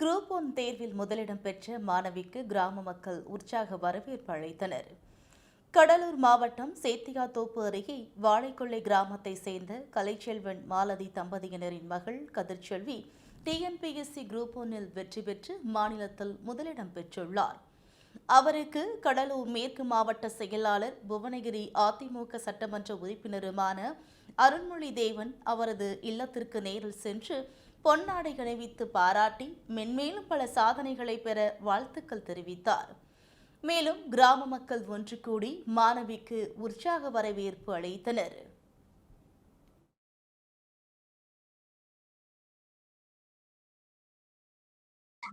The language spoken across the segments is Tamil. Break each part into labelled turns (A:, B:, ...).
A: குரூப் 1 தேர்வில் முதலிடம் பெற்ற மாணவிக்கு கிராம மக்கள் உற்சாக வரவேற்பு அளித்தனர். கடலூர் மாவட்டம் சேத்தியாத்தோப்பு அருகே வாழைக்கொள்ளை கிராமத்தை சேர்ந்த கலைச்செல்வன் மாலதி தம்பதியினரின் மகள் கதிர்ச்செல்வி டிஎன்பிஎஸ்சி குரூப் 1 வெற்றி பெற்று மாநிலத்தில் முதலிடம் பெற்றுள்ளார். அவருக்கு கடலூர் மேற்கு மாவட்ட செயலாளர், புவனகிரி அதிமுக சட்டமன்ற உறுப்பினருமான அருண்மொழி தேவன் அவரது இல்லத்திற்கு நேரில் சென்று பொன்னாடை அணிவித்து பாராட்டி மென்மேலும் பல சாதனைகளை பெற வாழ்த்துக்கள் தெரிவித்தார். மேலும் கிராம மக்கள் ஒன்று கூடி மாணவிக்கு உற்சாக வரவேற்பு அளித்தனர்.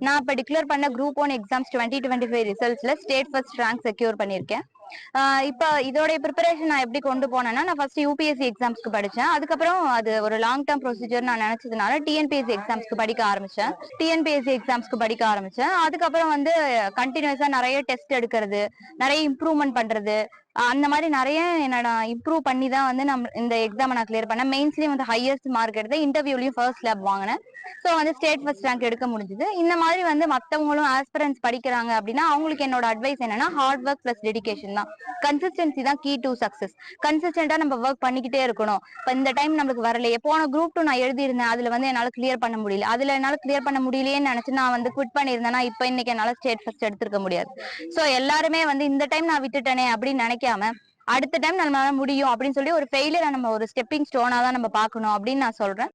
B: நான் இப்போ டிக்ளேர் பண்ண குரூப் 1 எக்ஸாம்ஸ் 2025 ரிசல்ட்ஸ்ல ஸ்டேட் ஃபர்ஸ்ட் ரேங்க் செக்யூர் பண்ணியிருக்கேன். இப்போ இதோடைய ப்ரிப்பரேஷன் நான் எப்படி கொண்டு போனேன்னா, நான் ஃபர்ஸ்ட் யூபிஎஸ்சி எக்ஸாம்ஸ்க்கு படித்தேன். அதுக்கப்புறம் அது ஒரு லாங் டேர்ம் ப்ரொசீஜர் நான் நினைச்சதுனால டிஎன்பிஎஸ்சி எக்ஸாம்ஸ்க்கு படிக்க ஆரம்பிச்சேன். அதுக்கப்புறம் வந்து கண்டினியூஸா நிறைய டெஸ்ட் எடுக்கிறது, நிறைய இம்ப்ரூவ்மெண்ட் பண்றது, அந்த மாதிரி நிறைய என்னோட இம்ப்ரூவ் பண்ணி தான் வந்து நம்ம இந்த எக்ஸாமை நான் கிளியர் பண்ணேன். மெயின்ஸ்லயும் வந்து ஹையஸ்ட் மார்க் எடுத்தேன், இன்டர்வியூலயும் ஃபர்ஸ்ட் லேப் வாங்கினேன். ஸோ வந்து ஸ்டேட் ஃபர்ஸ்ட் ரேங்க் எடுக்க முடிஞ்சது. இந்த மாதிரி வந்து மற்றவங்களும் ஆஸ்பிரன்ஸ் படிக்கிறாங்க அப்படின்னா அவங்களுக்கு என்னோட அட்வைஸ் என்னன்னா, ஹார்ட் ஒர்க் பிளஸ் டெடிகேஷன் தான். கன்சிஸ்டன்சி தான் கீ டு சக்சஸ். கன்சிஸ்டன்டா நம்ம ஒர்க் பண்ணிக்கிட்டே இருக்கணும். இப்போ இந்த டைம் நம்மளுக்கு வரலையே, போன குரூப் 2 நான் எழுதியிருந்தேன், அதுல வந்து என்னால கிளியர் பண்ண முடியல. முடியலையேன்னு நினைச்சு நான் வந்து குவிட் பண்ணியிருந்தேன்னா இப்போ இன்னைக்கு என்னால ஸ்டேட் ஃபர்ஸ்ட் எடுத்திருக்க முடியாது. ஸோ எல்லாருமே வந்து இந்த டைம் நான் விட்டுட்டேனே அப்படின்னு நினைக்காம அடுத்த டைம் நம்மளால முடியும் அப்படின்னு சொல்லி ஒரு ஃபெயிலியரை நம்ம ஒரு ஸ்டெப்பிங் ஸ்டோனா தான் நம்ம பார்க்கணும் அப்படின்னு நான் சொல்றேன்.